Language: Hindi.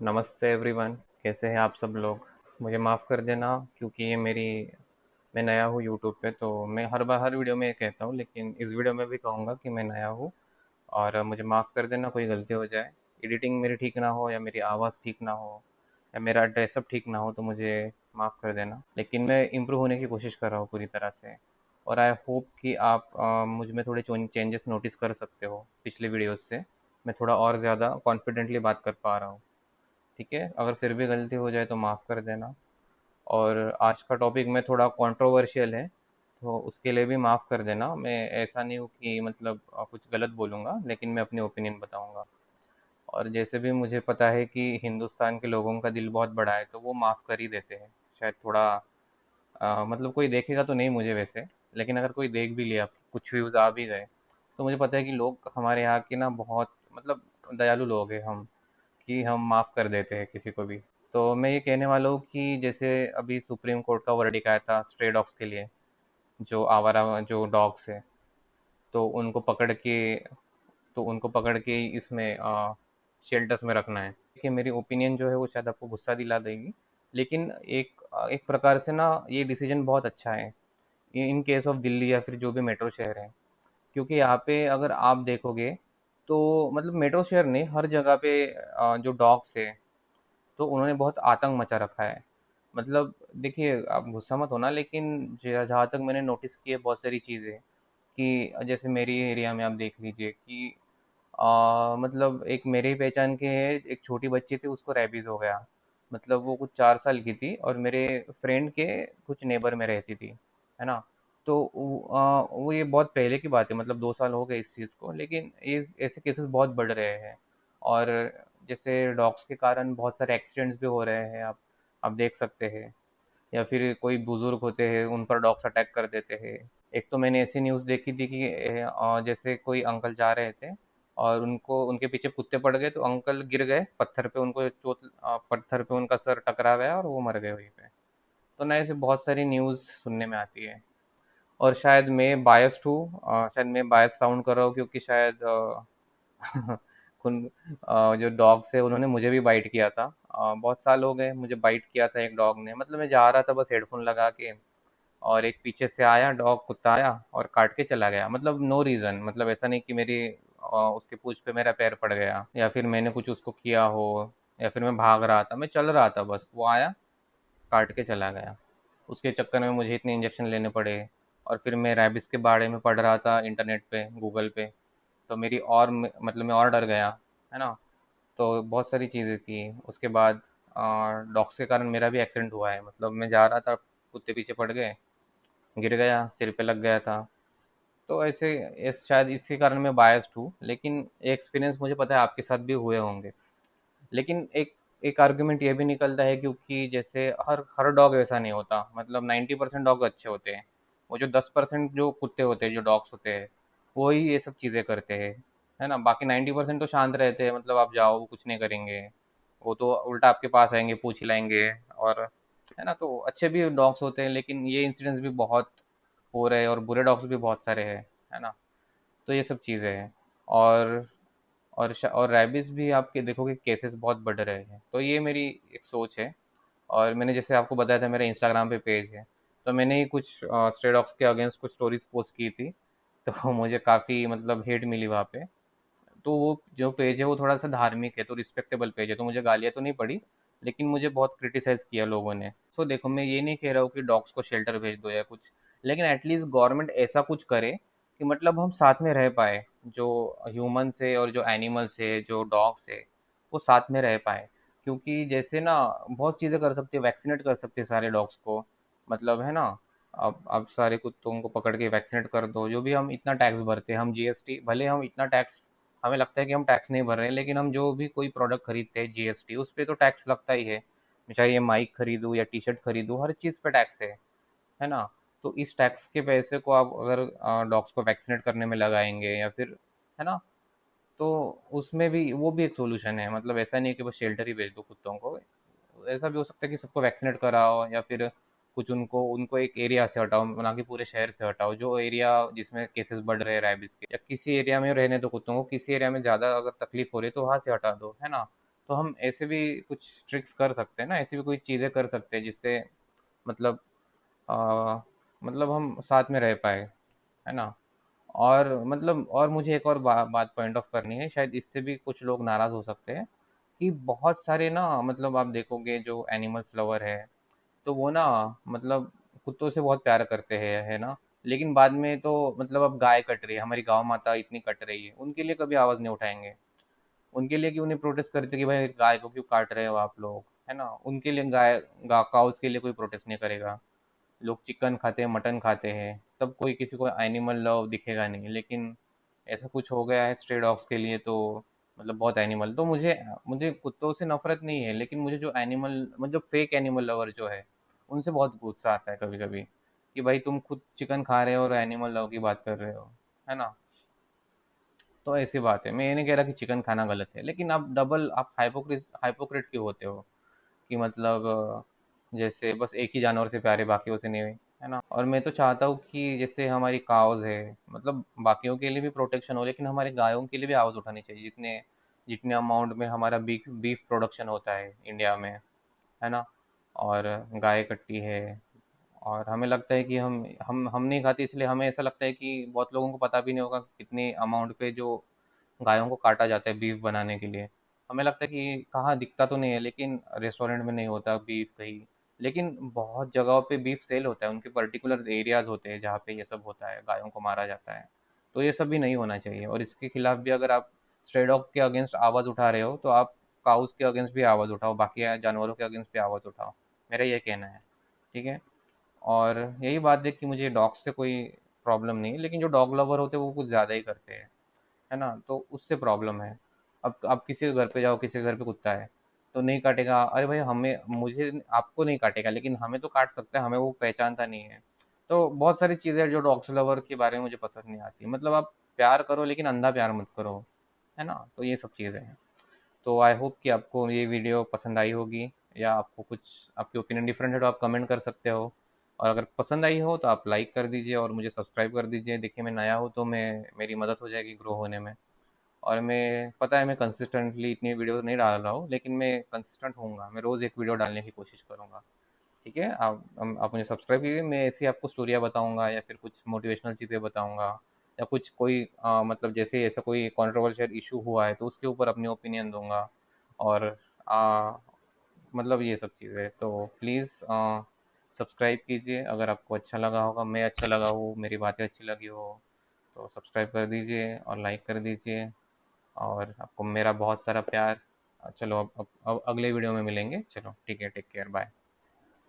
नमस्ते एवरीवन। कैसे हैं आप सब लोग? मुझे माफ़ कर देना क्योंकि ये मेरी मैं नया हूँ यूट्यूब पे, तो मैं हर बार हर वीडियो में ये कहता हूँ, लेकिन इस वीडियो में भी कहूँगा कि मैं नया हूँ और मुझे माफ़ कर देना कोई गलती हो जाए। एडिटिंग मेरी ठीक ना हो या मेरी आवाज़ ठीक ना हो या मेरा ड्रेसअप ठीक ना हो तो मुझे माफ़ कर देना, लेकिन मैं इम्प्रूव होने की कोशिश कर रहा हूँ पूरी तरह से। और आई होप कि आप मुझ में थोड़े चेंजेस नोटिस कर सकते हो पिछले वीडियोज़ से। मैं थोड़ा और ज़्यादा कॉन्फिडेंटली बात कर पा रहा हूँ। ठीक है, अगर फिर भी गलती हो जाए तो माफ़ कर देना। और आज का टॉपिक में थोड़ा कंट्रोवर्शियल है, तो उसके लिए भी माफ़ कर देना। मैं ऐसा नहीं हूँ कि मतलब कुछ गलत बोलूँगा, लेकिन मैं अपनी ओपिनियन बताऊँगा। और जैसे भी मुझे पता है कि हिंदुस्तान के लोगों का दिल बहुत बड़ा है, तो वो माफ़ कर ही देते हैं। शायद थोड़ा मतलब कोई देखेगा तो नहीं मुझे वैसे, लेकिन अगर कोई देख भी लिया, कुछ व्यूज़ आ भी गए, तो मुझे पता है कि लोग हमारे यहाँ के ना बहुत मतलब दयालु लोग हैं हम, कि हम माफ़ कर देते हैं किसी को भी। तो मैं ये कहने वाला हूँ कि जैसे अभी सुप्रीम कोर्ट का वर्डिक्ट आया था स्ट्रे डॉग्स के लिए, जो आवारा जो डॉग्स है, तो उनको पकड़ के इसमें शेल्टर्स में रखना है। कि मेरी ओपिनियन जो है वो शायद आपको गुस्सा दिला देगी, लेकिन एक प्रकार से ना ये डिसीजन बहुत अच्छा है इन केस ऑफ दिल्ली या फिर जो भी मेट्रो शहर है। क्योंकि यहाँ पे अगर आप देखोगे तो मतलब मेट्रो शहर नहीं, हर जगह पे जो डॉग्स है, तो उन्होंने बहुत आतंक मचा रखा है। मतलब देखिए, आप गुस्सा मत होना, लेकिन जहाँ तक मैंने नोटिस की है बहुत सारी चीज़ें, कि जैसे मेरी एरिया में आप देख लीजिए कि मतलब एक मेरे ही पहचान के है, एक छोटी बच्ची थी, उसको रेबीज़ हो गया। मतलब वो कुछ 4 साल की थी और मेरे फ्रेंड के कुछ नेबर में रहती थी, है ना? तो वो ये बहुत पहले की बात है, मतलब 2 साल हो गए इस चीज़ को, लेकिन ये ऐसे केसेस बहुत बढ़ रहे हैं। और जैसे डॉग्स के कारण बहुत सारे एक्सीडेंट्स भी हो रहे हैं, आप देख सकते हैं। या फिर कोई बुजुर्ग होते हैं, उन पर डॉग्स अटैक कर देते हैं। एक तो मैंने ऐसी न्यूज़ देखी थी कि जैसे कोई अंकल जा रहे थे और उनको उनके पीछे कुत्ते पड़ गए, तो अंकल गिर गए पत्थर पे, उनको पत्थर पे उनका सर टकरा गया और वो मर गए वहीं पे। तो ना ऐसे बहुत सारी न्यूज़ सुनने में आती है। और शायद मैं बायस्ड हूँ, शायद मैं बायस साउंड कर रहा हूँ, क्योंकि शायद जो डॉग्स है उन्होंने मुझे भी बाइट किया था। बहुत साल हो गए, मुझे बाइट किया था एक डॉग ने। मतलब मैं जा रहा था बस हेडफोन लगा के, और एक पीछे से आया डॉग, कुत्ता आया और काट के चला गया। मतलब नो रीज़न, मतलब ऐसा नहीं कि उसके पूंछ पे मेरा पैर पड़ गया या फिर मैंने कुछ उसको किया हो, या फिर मैं भाग रहा था, मैं चल रहा था, बस वो आया, काट के चला गया। उसके चक्कर में मुझे इतने इंजेक्शन लेने पड़े। और फिर मैं रैबिस के बारे में पढ़ रहा था इंटरनेट पे, गूगल पे, तो मतलब मैं और डर गया, है ना? तो बहुत सारी चीज़ें थी। उसके बाद डॉग्स के कारण मेरा भी एक्सीडेंट हुआ है। मतलब मैं जा रहा था, कुत्ते पीछे पड़ गए, गिर गया, सिर पे लग गया था। तो शायद इसी कारण मैं बायस्ड हूँ, लेकिन एक्सपीरियंस मुझे पता है आपके साथ भी हुए होंगे। लेकिन एक एक आर्गुमेंट ये भी निकलता है, क्योंकि जैसे हर हर डॉग ऐसा नहीं होता। मतलब 90% डॉग अच्छे होते हैं। वो जो 10% जो कुत्ते होते हैं, जो डॉग्स होते हैं, वो ही ये सब चीज़ें करते हैं, है ना? बाकी 90% तो शांत रहते हैं। मतलब आप जाओ, वो कुछ नहीं करेंगे। वो तो उल्टा आपके पास आएंगे, पूछ हिलाएंगे, और है ना? तो अच्छे भी डॉग्स होते हैं, लेकिन ये इंसिडेंट्स भी बहुत हो रहे हैं और बुरे डॉग्स भी बहुत सारे हैं, है ना? तो ये सब चीज़ें हैं। और और रैबिस भी आपके देखोगे केसेस बहुत बढ़ रहे हैं। तो ये मेरी एक सोच है। और मैंने जैसे आपको बताया था, मेरा इंस्टाग्राम पे पेज है, तो मैंने ही कुछ स्ट्रे डॉग्स के अगेंस्ट कुछ स्टोरीज पोस्ट की थी। तो मुझे काफ़ी मतलब हेट मिली वहाँ पे। तो वो जो पेज है वो थोड़ा सा धार्मिक है, तो रिस्पेक्टेबल पेज है, तो मुझे गालियाँ तो नहीं पड़ी, लेकिन मुझे बहुत क्रिटिसाइज़ किया लोगों ने। सो देखो, मैं ये नहीं कह रहा हूँ कि डॉग्स को शेल्टर भेज दो या कुछ, लेकिन एटलीस्ट गवर्नमेंट ऐसा कुछ करे कि मतलब हम साथ में रह पाए, जो ह्यूमन से और जो एनिमल से, जो डॉग से, वो साथ में रह पाए। क्योंकि जैसे ना बहुत चीज़ें कर सकते हैं, वैक्सीनेट कर सकते हैं सारे डॉग्स को, मतलब है ना? अब सारे कुत्तों को पकड़ के वैक्सीनेट कर दो। जो भी हम इतना टैक्स भरते हैं, हम जीएसटी, भले हम इतना टैक्स, हमें लगता है कि हम टैक्स नहीं भर रहे हैं, लेकिन हम जो भी कोई प्रोडक्ट खरीदते हैं जीएसटी, उस पे तो टैक्स लगता ही है। चाहे ये माइक खरीदूँ या टी शर्ट खरीदूँ, हर चीज़ पे टैक्स है ना? तो इस टैक्स के पैसे को आप अगर डॉग्स को वैक्सीनेट करने में लगाएंगे, या फिर, है ना, तो उसमें भी वो भी एक सोल्यूशन है। मतलब ऐसा नहीं है कि बस शेल्टर ही भेज दो कुत्तों को। ऐसा भी हो सकता है कि सबको वैक्सीनेट कराओ, या फिर कुछ उनको उनको एक एरिया से हटाओ, ना कि पूरे शहर से हटाओ, जो एरिया जिसमें केसेस बढ़ रहे हैं रैबिस के, या किसी एरिया में रहने दो कुत्तों को, किसी एरिया में ज़्यादा अगर तकलीफ हो रही है तो वहाँ से हटा दो, है ना? तो हम ऐसे भी कुछ ट्रिक्स कर सकते हैं ना, ऐसी भी कोई चीज़ें कर सकते हैं जिससे मतलब अ, मतलब हम साथ में रह पाए, है ना? और मतलब और मुझे एक और बात पॉइंट ऑफ करनी है, शायद इससे भी कुछ लोग नाराज़ हो सकते हैं कि बहुत सारे ना मतलब आप देखोगे जो एनिमल्स लवर है, तो वो ना मतलब कुत्तों से बहुत प्यार करते हैं, है ना? लेकिन बाद में तो मतलब अब गाय कट रही है, हमारी गौ माता इतनी कट रही है, उनके लिए कभी आवाज़ नहीं उठाएँगे। उनके लिए कि उन्हें प्रोटेस्ट करते कि भाई गाय को क्यों काट रहे हो आप लोग, है ना? उनके लिए गाय काउस के लिए कोई प्रोटेस्ट नहीं करेगा। लोग चिकन खाते हैं, मटन खाते हैं, तब कोई किसी को एनिमल लव दिखेगा नहीं। लेकिन ऐसा कुछ हो गया है स्ट्रे डॉग्स के लिए, तो मतलब बहुत एनिमल तो मुझे मुझे कुत्तों से नफरत नहीं है, लेकिन मुझे जो एनिमल मतलब फेक एनिमल लवर जो है, उनसे बहुत गुस्सा आता है कभी कभी कि भाई तुम खुद चिकन खा रहे हो और एनिमल लव की बात कर रहे हो, है ना? तो ऐसी बात है, मैं ये नहीं कह रहा कि चिकन खाना गलत है, लेकिन आप हाइपोक्रेट क्यों होते हो कि मतलब जैसे बस एक ही जानवर से प्यार है, बाकियों से नहीं, है ना? और मैं तो चाहता हूँ कि जैसे हमारी काउज है, मतलब बाकियों के लिए भी प्रोटेक्शन हो, लेकिन हमारी गायों के लिए भी आवाज़ उठानी चाहिए। जितने जितने अमाउंट में हमारा बीफ बीफ प्रोडक्शन होता है इंडिया में, है ना? और गाय कट्टी है, और हमें लगता है कि हम नहीं खाते, इसलिए हमें ऐसा लगता है कि बहुत लोगों को पता भी नहीं होगा कि कितने अमाउंट पे जो गायों को काटा जाता है बीफ बनाने के लिए। हमें लगता है कि कहाँ दिखता तो नहीं है, लेकिन रेस्टोरेंट में नहीं होता बीफ कहीं, लेकिन बहुत जगहों पे बीफ सेल होता है, उनके पर्टिकुलर एरियाज होते हैं जहाँ पे ये सब होता है, गायों को मारा जाता है। तो ये सब भी नहीं होना चाहिए, और इसके खिलाफ भी अगर आप स्ट्रे डॉग के अगेंस्ट आवाज़ उठा रहे हो, तो आप काउस के अगेंस्ट भी आवाज़ उठाओ, बाकी जानवरों के अगेंस्ट भी आवाज़ उठाओ। मेरा ये कहना है, ठीक है? और यही बात है कि मुझे डॉग से कोई प्रॉब्लम नहीं है, लेकिन जो डॉग लवर होते हैं वो कुछ ज़्यादा ही करते हैं, है ना? तो उससे प्रॉब्लम है। अब किसी के घर पे जाओ, किसी के घर पे कुत्ता है, तो नहीं काटेगा, अरे भाई हमें मुझे आपको नहीं काटेगा, लेकिन हमें तो काट सकता है, हमें वो पहचानता नहीं है। तो बहुत सारी चीज़ें हैं जो डॉग्स लवर के बारे में मुझे पसंद नहीं आती, मतलब आप प्यार करो लेकिन अंधा प्यार मत करो, है ना? तो ये सब चीज़ें हैं। तो आई होप कि आपको ये वीडियो पसंद आई होगी, या आपको कुछ आपकी ओपिनियन डिफरेंट है तो आप कमेंट कर सकते हो। और अगर पसंद आई हो तो आप लाइक कर दीजिए और मुझे सब्सक्राइब कर दीजिए। देखिए मैं नया हूँ, तो मैं मेरी मदद हो जाएगी ग्रो होने में। और मैं पता है मैं कंसिस्टेंटली इतनी वीडियोस नहीं डाल रहा हूँ, लेकिन मैं कंसिस्टेंट होऊंगा, मैं रोज़ एक वीडियो डालने की कोशिश करूँगा। ठीक है, आप मुझे सब्सक्राइब कीजिए, मैं ऐसी आपको स्टोरियाँ बताऊँगा या फिर कुछ मोटिवेशनल चीज़ें बताऊँगा, या कुछ कोई मतलब जैसे ऐसा कोई कंट्रोवर्शियल इशू हुआ है तो उसके ऊपर अपनी ओपिनियन दूंगा। और आ, मतलब ये सब चीज़ें, तो प्लीज़ सब्सक्राइब कीजिए अगर आपको अच्छा लगा होगा, मैं अच्छा लगा हूँ, मेरी बातें अच्छी लगी हो, तो सब्सक्राइब कर दीजिए और लाइक कर दीजिए। और आपको मेरा बहुत सारा प्यार। चलो अब अगले वीडियो में मिलेंगे। चलो ठीक है, टेक केयर, बाय।